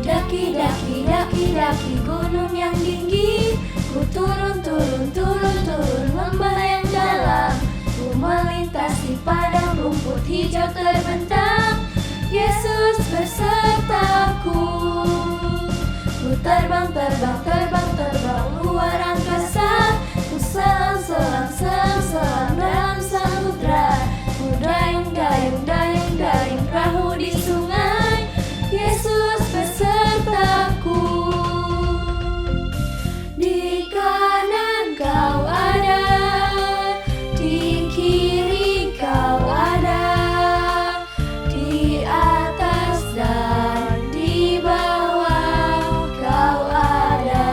Daki gunung yang tinggi, ku turun lembah yang dalam, ku melintasi padang rumput hijau terbentang. Yesus besertaku, ku terbang luar angkasa, ku selam dalam samudra, ku dayung perahu di sungai. Yesus besertaku. Di kanan kau ada, di kiri kau ada, di atas dan di bawah kau ada,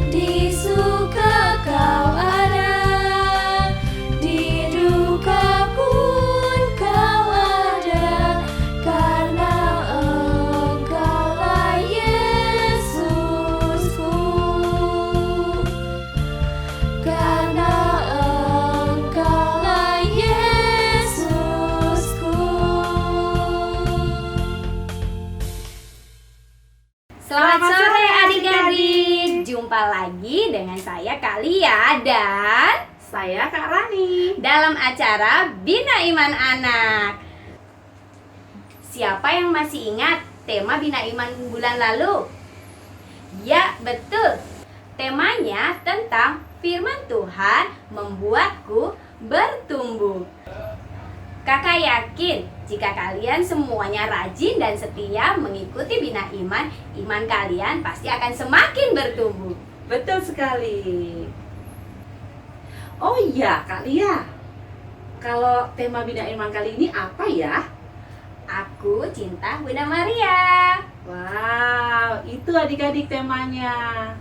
di suka kau ada, di duka pun kau ada, karena Engkaulah Yesusku, karena Engkaulah Yesusku. Selamat sore adik-adik. Jumpa lagi dengan saya Kalia dan Saya Kak Rani. dalam acara Bina Iman Anak. Siapa yang masih ingat tema Bina Iman bulan lalu? Ya, betul. Temanya tentang firman Tuhan membuatku bertumbuh. Kakak yakin jika kalian semuanya rajin dan setia mengikuti Bina Iman, iman kalian pasti akan semakin bertumbuh. Betul sekali. Oh iya, Kak Lia. Kalau tema Bina Iman kali ini apa ya? Aku cinta Bunda Maria. Wow, itu adik-adik temanya.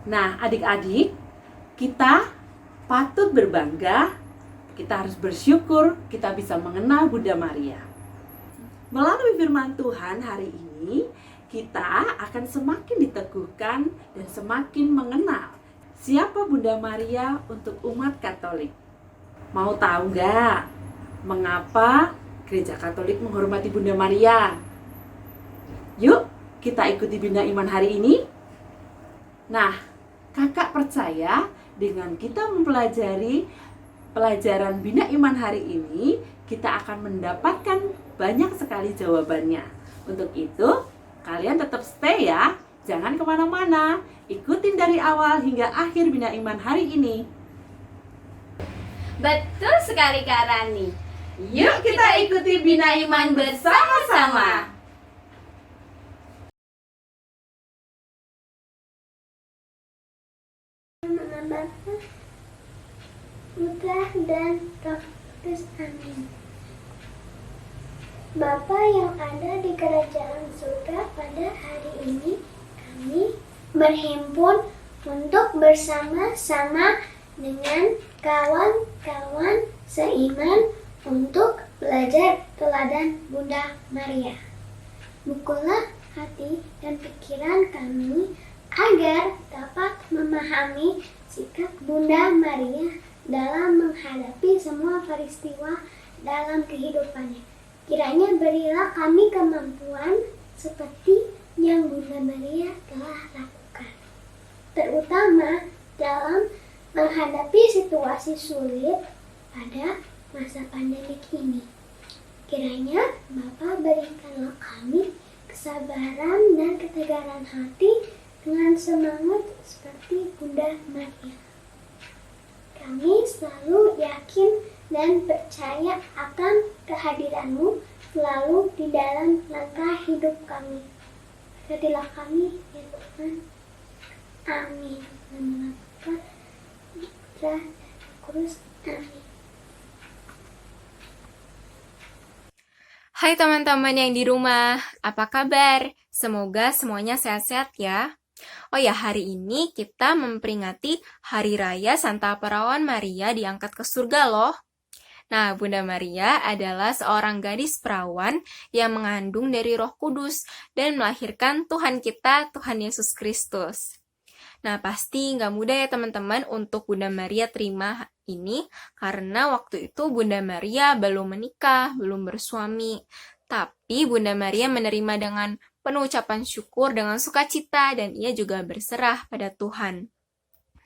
Nah, adik-adik, kita patut berbangga, kita harus bersyukur kita bisa mengenal Bunda Maria. Melalui firman Tuhan hari ini, kita akan semakin diteguhkan dan semakin mengenal siapa Bunda Maria untuk umat Katolik. Mau tahu nggak mengapa Gereja Katolik menghormati Bunda Maria? Yuk, kita ikuti Bina Iman hari ini. Nah, kakak percaya dengan kita mempelajari pelajaran Bina Iman hari ini, kita akan mendapatkan banyak sekali jawabannya. Untuk itu, kalian tetap stay ya, jangan kemana-mana. Ikutin dari awal hingga akhir Bina Iman hari ini. Betul sekali Kak Rani. Yuk kita ikuti Bina Iman bersama-sama. Nama Bapa, Putra dan Roh Kudus. Amin. Bapa yang ada di kerajaan surga, pada hari ini kami berhimpun untuk bersama-sama dengan kawan-kawan seiman untuk belajar teladan Bunda Maria. Bukulah hati dan pikiran kami agar dapat memahami sikap Bunda Maria dalam menghadapi semua peristiwa dalam kehidupannya. Kiranya berilah kami kemampuan seperti yang Bunda Maria telah lakukan, terutama dalam menghadapi situasi sulit pada masa pandemik ini. Kiranya Bapa berikanlah kami kesabaran dan ketegaran hati dengan semangat seperti Bunda Maria. Kami selalu yakin dan percaya akan kehadiran-Mu selalu di dalam langkah hidup kami. Berkatilah kami, ya Tuhan. Amin. Nama Bapa, Putra, dan Roh Kudus. Amin. Hai teman-teman yang di rumah, apa kabar? Semoga semuanya sehat-sehat ya. Oh ya, hari ini kita memperingati Hari Raya Santa Perawan Maria diangkat ke surga loh. Nah, Bunda Maria adalah seorang gadis perawan yang mengandung dari Roh Kudus dan melahirkan Tuhan kita, Tuhan Yesus Kristus. Nah, pasti nggak mudah ya teman-teman untuk Bunda Maria terima ini, karena waktu itu Bunda Maria belum menikah, belum bersuami. Tapi Bunda Maria menerima dengan penuh ucapan syukur dengan sukacita dan ia juga berserah pada Tuhan.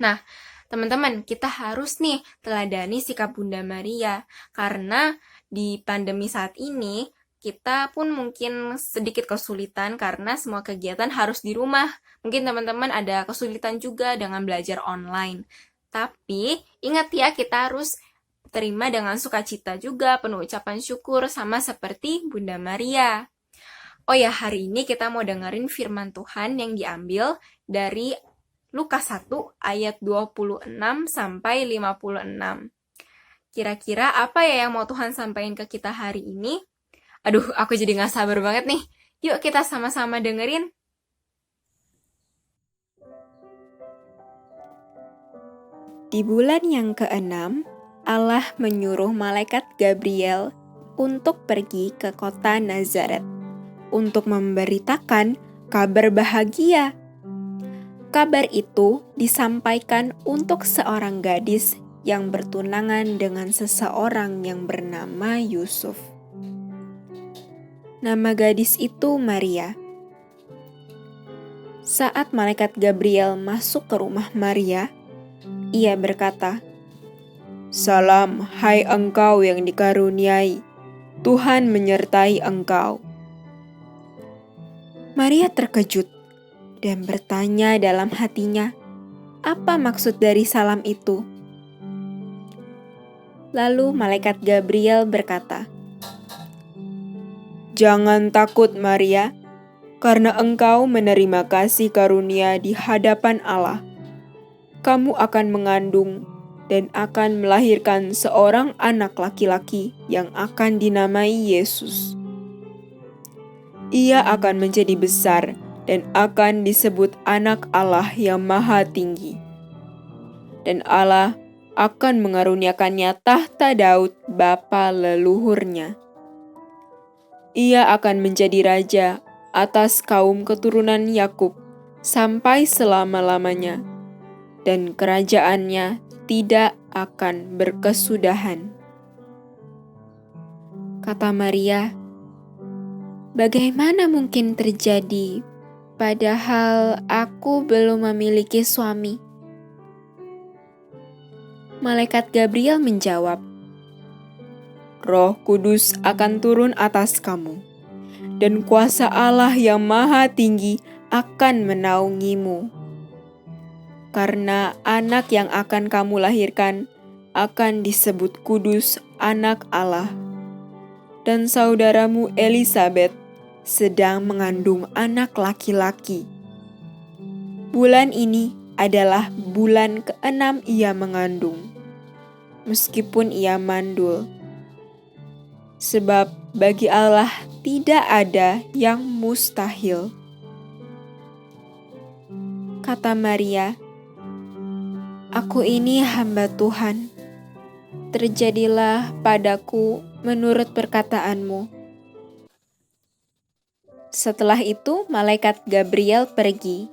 Nah, teman-teman, kita harus nih teladani sikap Bunda Maria karena di pandemi saat ini kita pun mungkin sedikit kesulitan karena semua kegiatan harus di rumah. Mungkin teman-teman ada kesulitan juga dengan belajar online. Tapi ingat ya, kita harus terima dengan sukacita juga, penuh ucapan syukur sama seperti Bunda Maria. Oh ya, hari ini kita mau dengerin firman Tuhan yang diambil dari Lukas 1 ayat 26 sampai 56. Kira-kira apa ya yang mau Tuhan sampaikan ke kita hari ini? Aduh, aku jadi gak sabar banget nih. Yuk kita sama-sama dengerin. Di bulan yang ke-6, Allah menyuruh malaikat Gabriel untuk pergi ke kota Nazaret untuk memberitakan kabar bahagia. Kabar itu disampaikan untuk seorang gadis yang bertunangan dengan seseorang yang bernama Yusuf. Nama gadis itu Maria. Saat malaikat Gabriel masuk ke rumah Maria, ia berkata, "Salam, hai engkau yang dikaruniai, Tuhan menyertai engkau." Maria terkejut dan bertanya dalam hatinya, apa maksud dari salam itu? Lalu malaikat Gabriel berkata, "Jangan takut Maria, karena engkau menerima kasih karunia di hadapan Allah. Kamu akan mengandung dan akan melahirkan seorang anak laki-laki yang akan dinamai Yesus. Ia akan menjadi besar dan akan disebut Anak Allah yang Maha Tinggi. Dan Allah akan mengaruniakannya tahta Daud bapa leluhurnya. Ia akan menjadi raja atas kaum keturunan Yakub sampai selama-lamanya, dan kerajaannya tidak akan berkesudahan." Kata Maria, "Bagaimana mungkin terjadi, padahal aku belum memiliki suami?" Malaikat Gabriel menjawab, "Roh Kudus akan turun atas kamu, dan kuasa Allah yang Maha Tinggi akan menaungimu. Karena anak yang akan kamu lahirkan akan disebut kudus, Anak Allah. Dan saudaramu Elisabet sedang mengandung anak laki-laki. Bulan ini adalah bulan ke-6 ia mengandung, meskipun ia mandul. Sebab bagi Allah tidak ada yang mustahil." Kata Maria, "Aku ini hamba Tuhan. Terjadilah padaku menurut perkataanmu." Setelah itu, malaikat Gabriel pergi.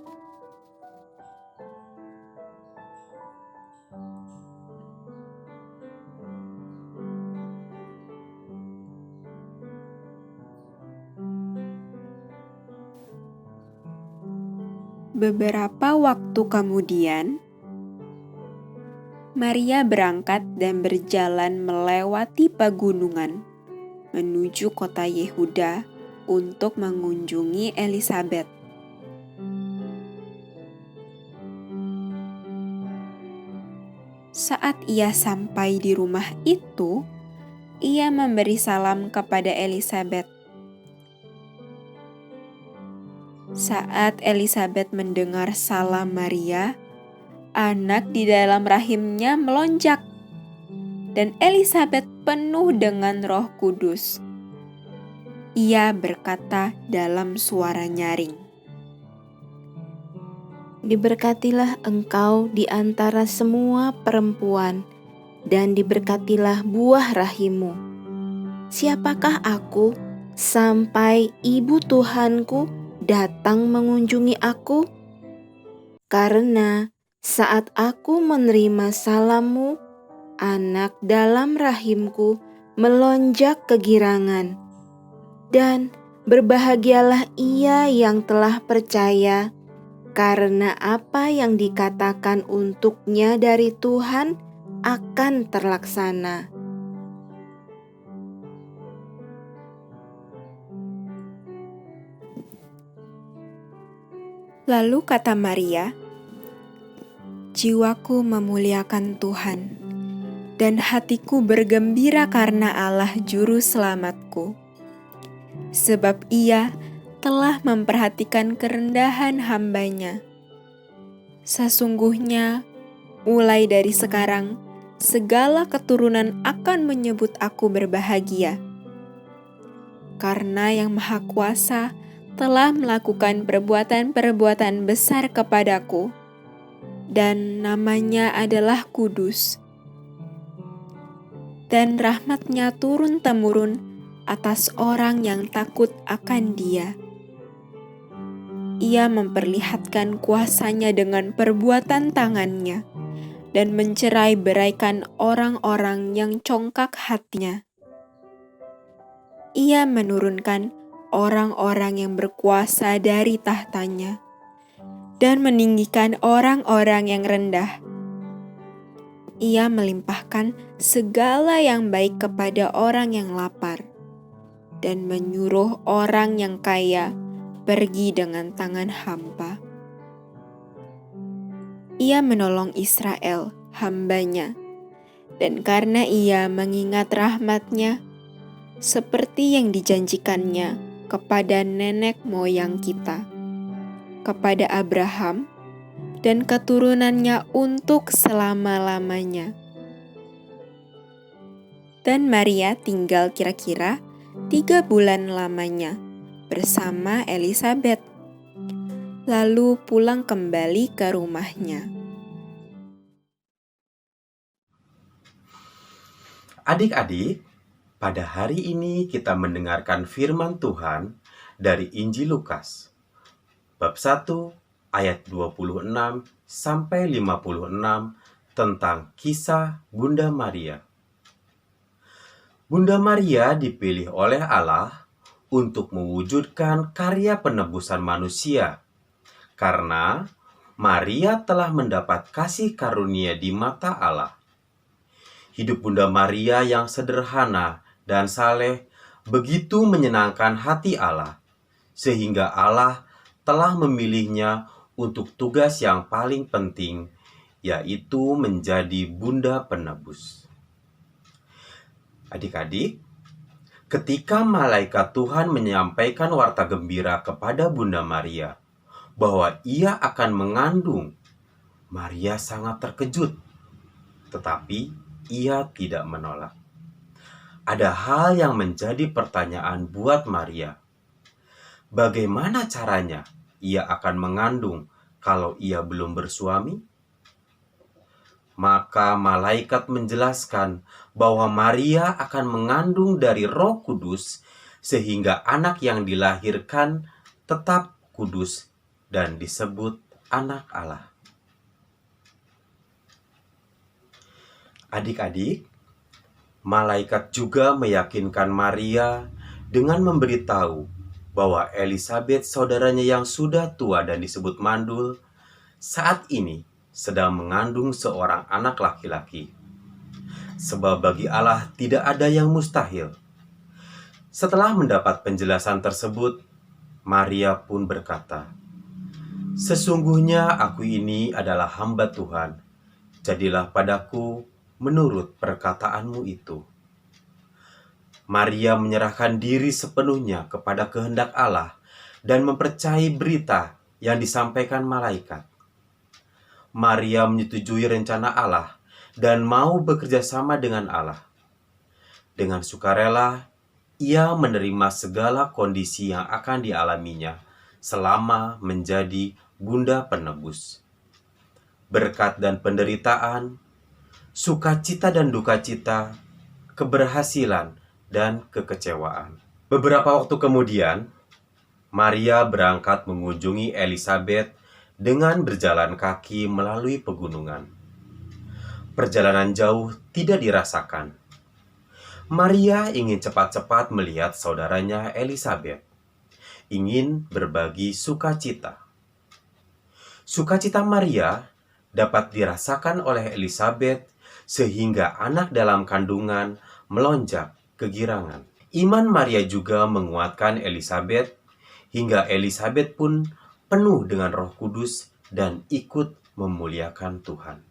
Beberapa waktu kemudian, Maria berangkat dan berjalan melewati pegunungan menuju kota Yehuda untuk mengunjungi Elisabet. Saat ia sampai di rumah itu, ia memberi salam kepada Elisabet. Saat Elisabet mendengar salam Maria, anak di dalam rahimnya melonjak, dan Elisabet penuh dengan Roh Kudus. Ia berkata dalam suara nyaring, "Diberkatilah engkau di antara semua perempuan, dan diberkatilah buah rahimmu. Siapakah aku sampai ibu Tuhanku datang mengunjungi aku? Karena saat aku menerima salammu, anak dalam rahimku melonjak kegirangan, Dan berbahagialah ia yang telah percaya, karena apa yang dikatakan untuknya dari Tuhan akan terlaksana. Lalu kata Maria, "Jiwaku memuliakan Tuhan, dan hatiku bergembira karena Allah Juru Selamatku. Sebab Ia telah memperhatikan kerendahan hamba-Nya. Sesungguhnya, mulai dari sekarang, segala keturunan akan menyebut aku berbahagia. Karena Yang Maha Kuasa telah melakukan perbuatan-perbuatan besar kepadaku, dan namanya adalah kudus. Dan rahmat-Nya turun-temurun atas orang yang takut akan Dia. Ia memperlihatkan kuasa-Nya dengan perbuatan tangan-Nya, dan mencerai-beraikan orang-orang yang congkak hatinya. Ia menurunkan orang-orang yang berkuasa dari tahtanya, dan meninggikan orang-orang yang rendah. Ia melimpahkan segala yang baik kepada orang yang lapar, dan menyuruh orang yang kaya pergi dengan tangan hampa. Ia menolong Israel, hamba-Nya, dan karena Ia mengingat rahmat-Nya, seperti yang dijanjikannya kepada nenek moyang kita, kepada Abraham dan keturunannya untuk selama-lamanya." Dan Maria tinggal kira-kira 3 bulan lamanya bersama Elisabet, lalu pulang kembali ke rumahnya. Adik-adik, pada hari ini kita mendengarkan firman Tuhan dari Injil Lukas, bab 1 ayat 26 sampai 56 tentang kisah Bunda Maria. Bunda Maria dipilih oleh Allah untuk mewujudkan karya penebusan manusia, karena Maria telah mendapat kasih karunia di mata Allah. Hidup Bunda Maria yang sederhana dan saleh begitu menyenangkan hati Allah, sehingga Allah telah memilihnya untuk tugas yang paling penting, yaitu menjadi Bunda Penebus. Adik-adik, ketika malaikat Tuhan menyampaikan warta gembira kepada Bunda Maria bahwa ia akan mengandung, Maria sangat terkejut, tetapi ia tidak menolak. Ada hal yang menjadi pertanyaan buat Maria. Bagaimana caranya ia akan mengandung kalau ia belum bersuami? Maka malaikat menjelaskan bahwa Maria akan mengandung dari Roh Kudus, sehingga anak yang dilahirkan tetap kudus dan disebut anak Allah. Adik-adik, malaikat juga meyakinkan Maria dengan memberitahu bahwa Elisabet, saudaranya yang sudah tua dan disebut mandul, saat ini sedang mengandung seorang anak laki-laki. Sebab bagi Allah tidak ada yang mustahil. Setelah mendapat penjelasan tersebut, Maria pun berkata, "Sesungguhnya aku ini adalah hamba Tuhan. Jadilah padaku menurut perkataanmu itu." Maria menyerahkan diri sepenuhnya kepada kehendak Allah dan mempercayai berita yang disampaikan malaikat. Maria menyetujui rencana Allah dan mau bekerja sama dengan Allah. Dengan sukarela, ia menerima segala kondisi yang akan dialaminya selama menjadi Bunda Penebus. Berkat dan penderitaan, sukacita dan dukacita, keberhasilan dan kekecewaan. Beberapa waktu kemudian, Maria berangkat mengunjungi Elisabet dengan berjalan kaki melalui pegunungan. Perjalanan jauh tidak dirasakan. Maria ingin cepat-cepat melihat saudaranya Elisabet, ingin berbagi sukacita. Sukacita Maria dapat dirasakan oleh Elisabet sehingga anak dalam kandungan melonjak kegirangan. Iman Maria juga menguatkan Elisabet hingga Elisabet pun penuh dengan Roh Kudus dan ikut memuliakan Tuhan.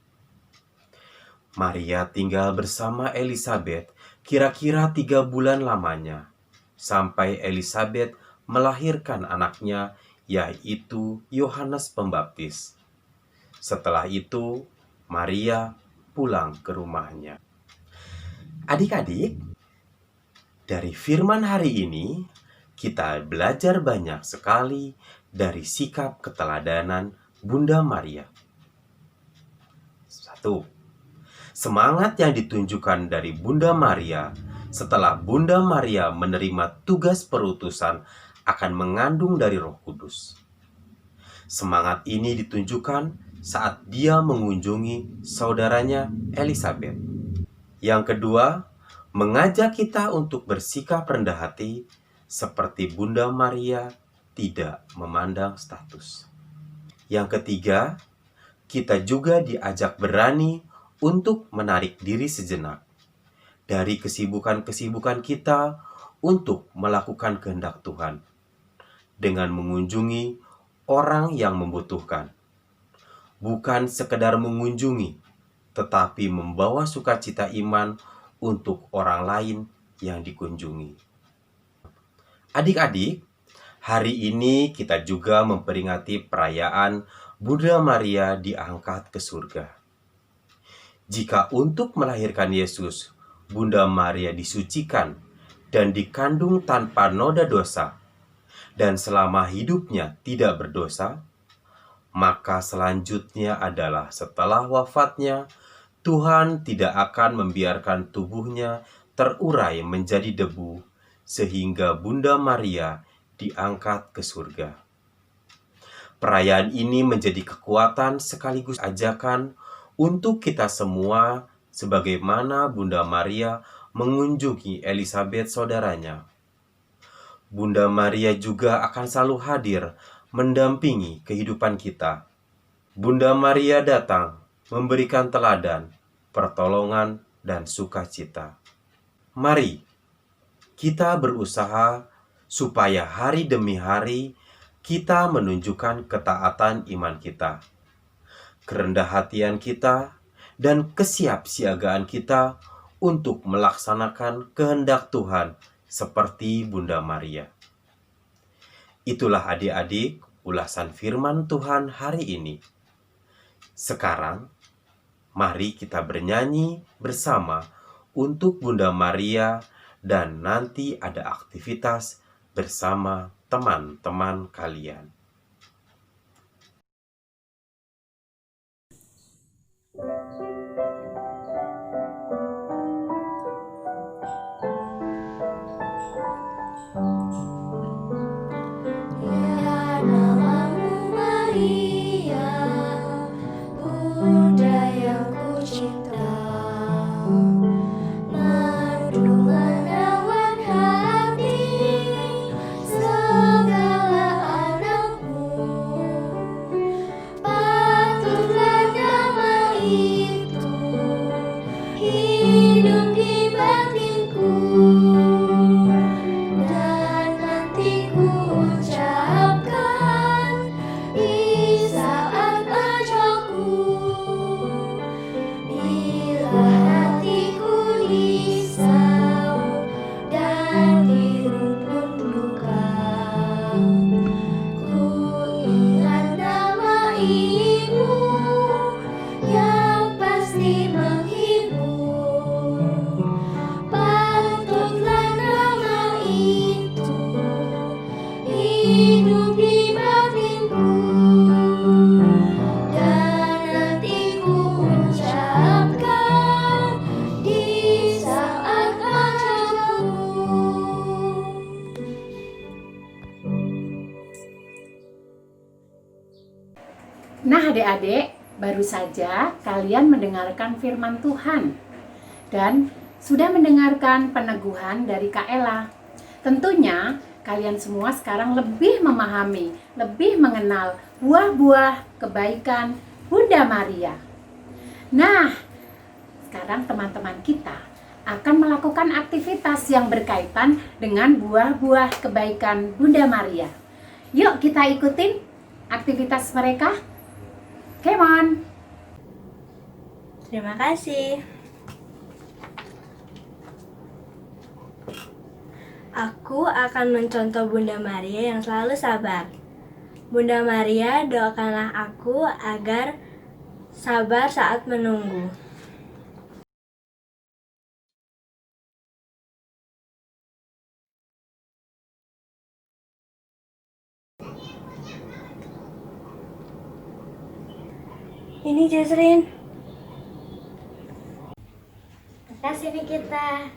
Maria tinggal bersama Elisabet kira-kira 3 bulan lamanya, sampai Elisabet melahirkan anaknya, yaitu Yohanes Pembaptis. Setelah itu, Maria pulang ke rumahnya. Adik-adik, dari firman hari ini, kita belajar banyak sekali dari sikap keteladanan Bunda Maria. 1. Semangat yang ditunjukkan dari Bunda Maria setelah Bunda Maria menerima tugas perutusan akan mengandung dari Roh Kudus. Semangat ini ditunjukkan saat dia mengunjungi saudaranya Elisabet. Yang kedua, mengajak kita untuk bersikap rendah hati seperti Bunda Maria, tidak memandang status. Yang ketiga, kita juga diajak berani untuk menarik diri sejenak dari kesibukan-kesibukan kita untuk melakukan kehendak Tuhan dengan mengunjungi orang yang membutuhkan. Bukan sekedar mengunjungi, tetapi membawa sukacita iman untuk orang lain yang dikunjungi. Adik-adik, hari ini kita juga memperingati perayaan Bunda Maria diangkat ke surga. Jika untuk melahirkan Yesus, Bunda Maria disucikan dan dikandung tanpa noda dosa, dan selama hidupnya tidak berdosa, maka selanjutnya adalah setelah wafatnya, Tuhan tidak akan membiarkan tubuhnya terurai menjadi debu, sehingga Bunda Maria diangkat ke surga. Perayaan ini menjadi kekuatan sekaligus ajakan untuk kita semua, sebagaimana Bunda Maria mengunjungi Elisabet saudaranya. Bunda Maria juga akan selalu hadir mendampingi kehidupan kita. Bunda Maria datang memberikan teladan, pertolongan, dan sukacita. Mari kita berusaha supaya hari demi hari kita menunjukkan ketaatan iman kita, kerendah hatian kita, dan kesiapsiagaan kita untuk melaksanakan kehendak Tuhan seperti Bunda Maria. Itulah adik-adik ulasan firman Tuhan hari ini. Sekarang, mari kita bernyanyi bersama untuk Bunda Maria dan nanti ada aktivitas bersama teman-teman kalian. Nah adik-adik, baru saja kalian mendengarkan firman Tuhan. Dan sudah mendengarkan peneguhan dari Kak Ella. Tentunya kalian semua sekarang lebih memahami, lebih mengenal buah-buah kebaikan Bunda Maria. Nah, sekarang teman-teman kita akan melakukan aktivitas yang berkaitan dengan buah-buah kebaikan Bunda Maria. Yuk kita ikutin aktivitas mereka. Come on. Terima kasih. Aku akan mencontoh Bunda Maria yang selalu sabar. Bunda Maria, doakanlah aku agar sabar saat menunggu. Ini Jasrin. Makasih Nikita.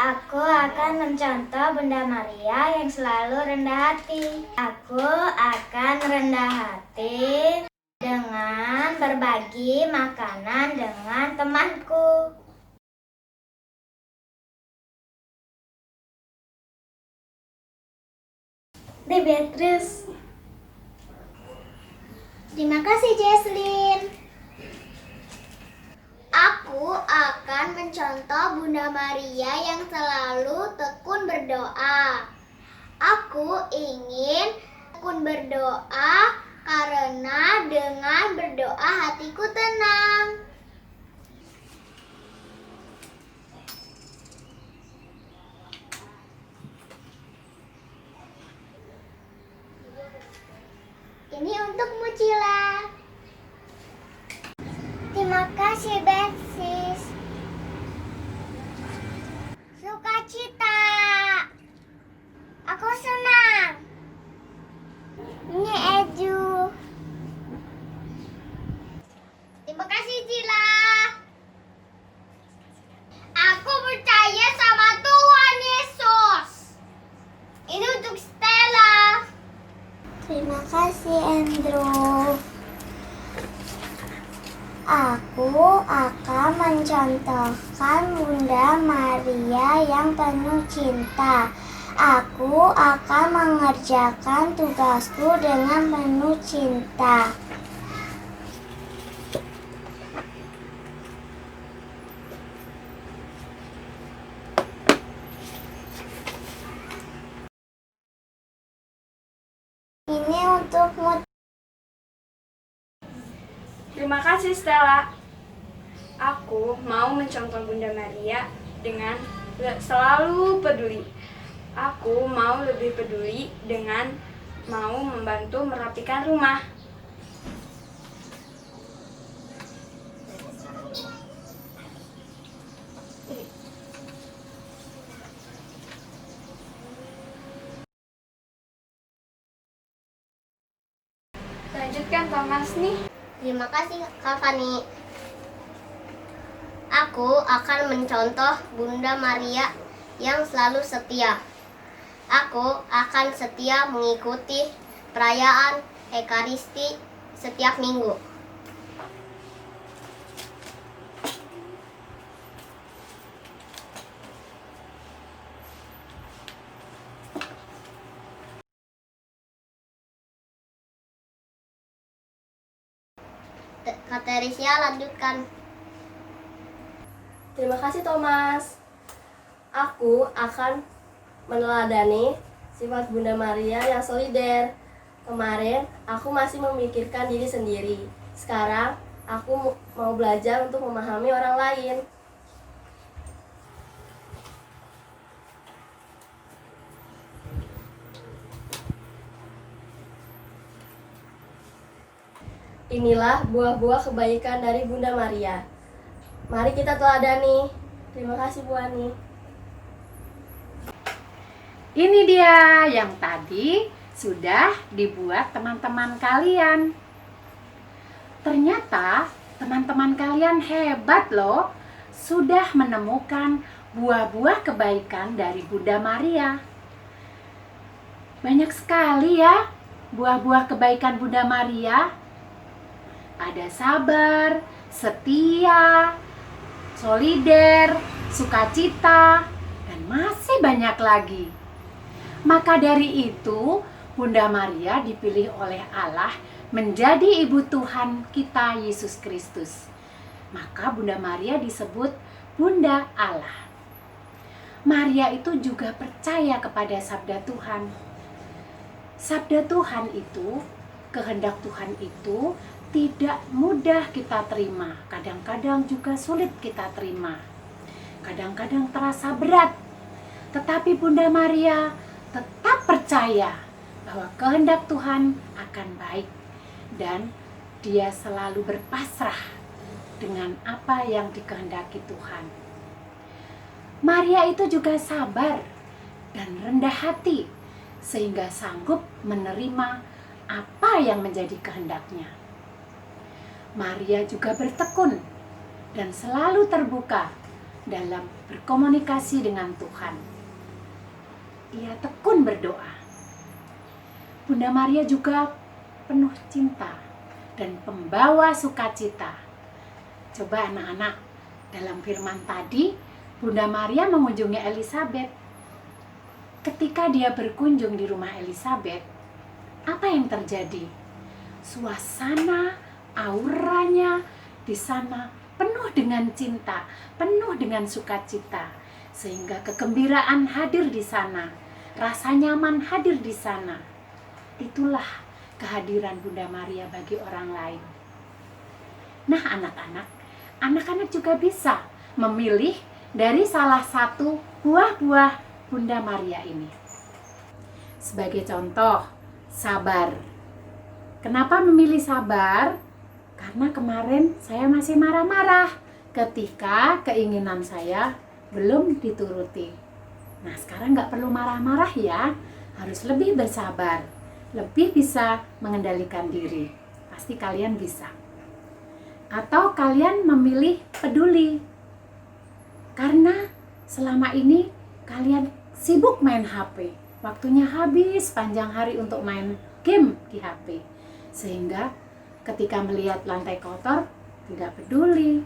Aku akan mencontoh Bunda Maria yang selalu rendah hati. Aku akan rendah hati dengan berbagi makanan dengan temanku. De Beatrice. Terima kasih Jesslyn. Aku akan mencontoh Bunda Maria yang selalu tekun berdoa. Aku ingin tekun berdoa karena dengan berdoa hatiku tenang. Ini untukmu Cila. Terima kasih Bensis. Sukacita. Aku senang. Ini Eju. Terima kasih Cila. Aku percaya sama Tuhan Yesus. Ini untuk Stella. Terima kasih Andrew. Aku akan mencontohkan Bunda Maria yang penuh cinta. Aku akan mengerjakan tugasku dengan penuh cinta. Ini untukmu. Terima kasih Stella. Aku mau mencontoh Bunda Maria dengan selalu peduli. Aku mau lebih peduli dengan mau membantu merapikan rumah. Lanjutkan Thomas nih. Terima kasih Kak Fani. Aku akan mencontoh Bunda Maria yang selalu setia. Aku akan setia mengikuti perayaan Ekaristi setiap minggu. Kak Teresia lanjutkan. Terima kasih Thomas. Aku akan meneladani sifat Bunda Maria yang solider. Kemarin aku masih memikirkan diri sendiri. Sekarang aku mau belajar untuk memahami orang lain. Inilah buah-buah kebaikan dari Bunda Maria. Mari kita teladani. Terima kasih Bu Ani. Ini dia yang tadi sudah dibuat teman-teman kalian. Ternyata teman-teman kalian hebat loh, sudah menemukan buah-buah kebaikan dari Bunda Maria. Banyak sekali ya buah-buah kebaikan Bunda Maria. Ada sabar, setia, solider, sukacita, dan masih banyak lagi. Maka dari itu, Bunda Maria dipilih oleh Allah menjadi ibu Tuhan kita Yesus Kristus. Maka Bunda Maria disebut Bunda Allah. Maria itu juga percaya kepada sabda Tuhan. Sabda Tuhan itu, kehendak Tuhan itu tidak mudah kita terima. Kadang-kadang juga sulit kita terima. Kadang-kadang terasa berat. Tetapi Bunda Maria tetap percaya bahwa kehendak Tuhan akan baik. Dan dia selalu berpasrah dengan apa yang dikehendaki Tuhan. Maria itu juga sabar dan rendah hati sehingga sanggup menerima apa yang menjadi kehendaknya. Maria juga bertekun dan selalu terbuka dalam berkomunikasi dengan Tuhan. Ia tekun berdoa. Bunda Maria juga penuh cinta dan pembawa sukacita. Coba anak-anak, dalam firman tadi, Bunda Maria mengunjungi Elisabet. Ketika dia berkunjung di rumah Elisabet, apa yang terjadi? Suasana, auranya di sana penuh dengan cinta, penuh dengan sukacita, sehingga kegembiraan hadir di sana, rasa nyaman hadir di sana. Itulah kehadiran Bunda Maria bagi orang lain. Nah, anak-anak juga bisa memilih dari salah satu buah-buah Bunda Maria ini. Sebagai contoh, sabar. Kenapa memilih sabar? Karena kemarin saya masih marah-marah ketika keinginan saya belum dituruti. Nah, sekarang nggak perlu marah-marah ya, harus lebih bersabar, lebih bisa mengendalikan diri. Pasti kalian bisa. Atau kalian memilih peduli. Karena selama ini kalian sibuk main HP. Waktunya habis panjang hari untuk main game di HP. Sehingga ketika melihat lantai kotor, tidak peduli.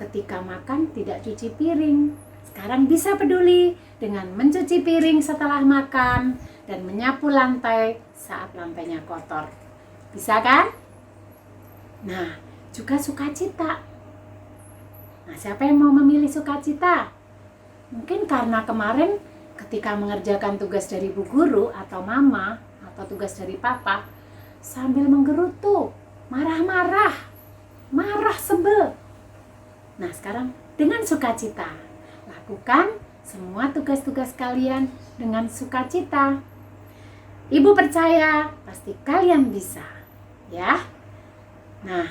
Ketika makan, tidak cuci piring. Sekarang bisa peduli dengan mencuci piring setelah makan dan menyapu lantai saat lantainya kotor. Bisa kan? Nah, juga sukacita. Nah, siapa yang mau memilih sukacita? Mungkin karena kemarin ketika mengerjakan tugas dari bu guru atau mama atau tugas dari papa, sambil menggerutu, marah-marah, marah sebel. Nah, sekarang dengan sukacita, lakukan semua tugas-tugas kalian dengan sukacita. Ibu percaya pasti kalian bisa, ya. Nah,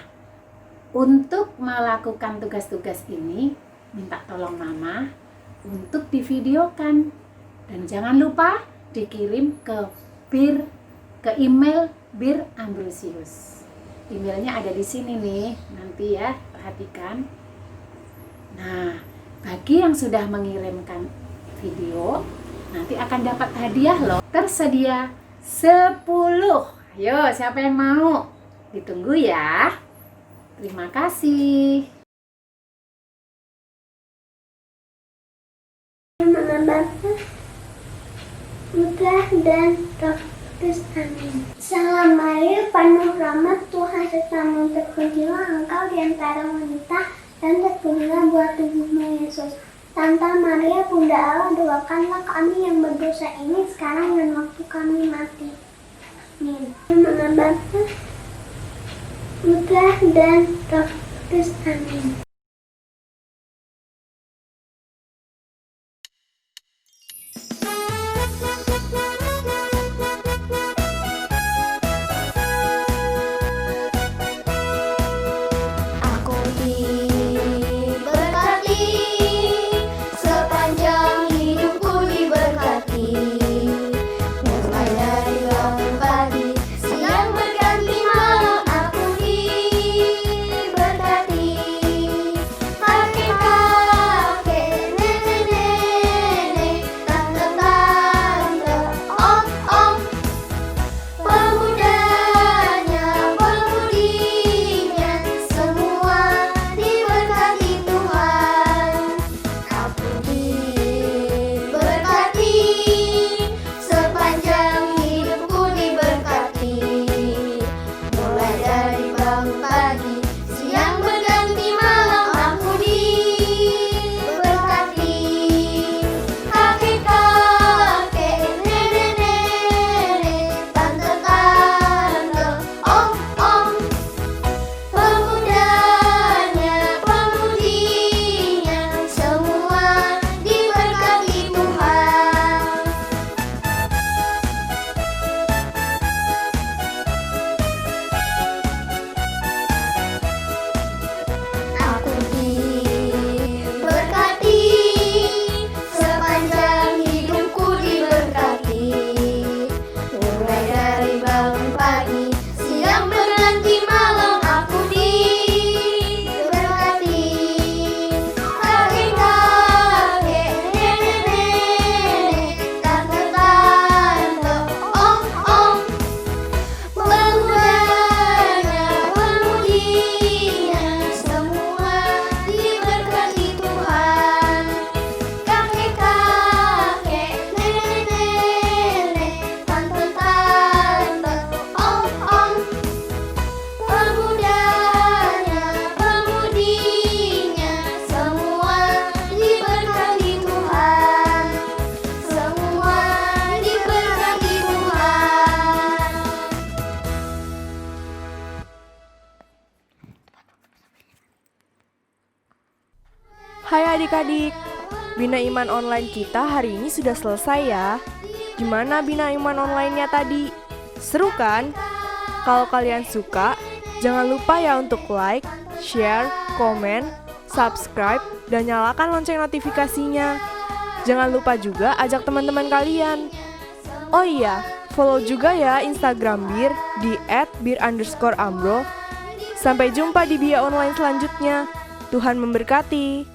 untuk melakukan tugas-tugas ini, minta tolong mama untuk divideokan. Dan jangan lupa dikirim ke email Bir Ambrosius. Emailnya ada di sini nih, nanti ya, perhatikan. Nah, bagi yang sudah mengirimkan video, nanti akan dapat hadiah loh. Tersedia 10. Ayo, siapa yang mau? Ditunggu ya. Terima kasih. Nama Bapa, Putra dan Roh Kudus. Amin. Salam Maria, penuh rahmat, Tuhan sertamu, terpujilah engkau di antara wanita, dan terpujilah buah tubuhmu Yesus. Santa Maria, Bunda Allah, doakanlah kami yang berdosa ini sekarang dan waktu kami mati. Amin. Nama Bapa, Putra dan Roh Kudus. Amin. Aku diberkati, sepanjang hidupku diberkati. Mulai dari bangun pagi, siang berganti malam, aku diberkati. adik-adik. Bina Iman online kita hari ini sudah selesai ya. Gimana Bina Iman online-nya tadi? Seru kan? Kalau kalian suka, jangan lupa ya untuk like, share, komen, subscribe, dan nyalakan lonceng notifikasinya. Jangan lupa juga ajak teman-teman kalian. Oh iya, follow juga ya Instagram Bir di @bir_ambro. Sampai jumpa di Bia Online selanjutnya. Tuhan memberkati.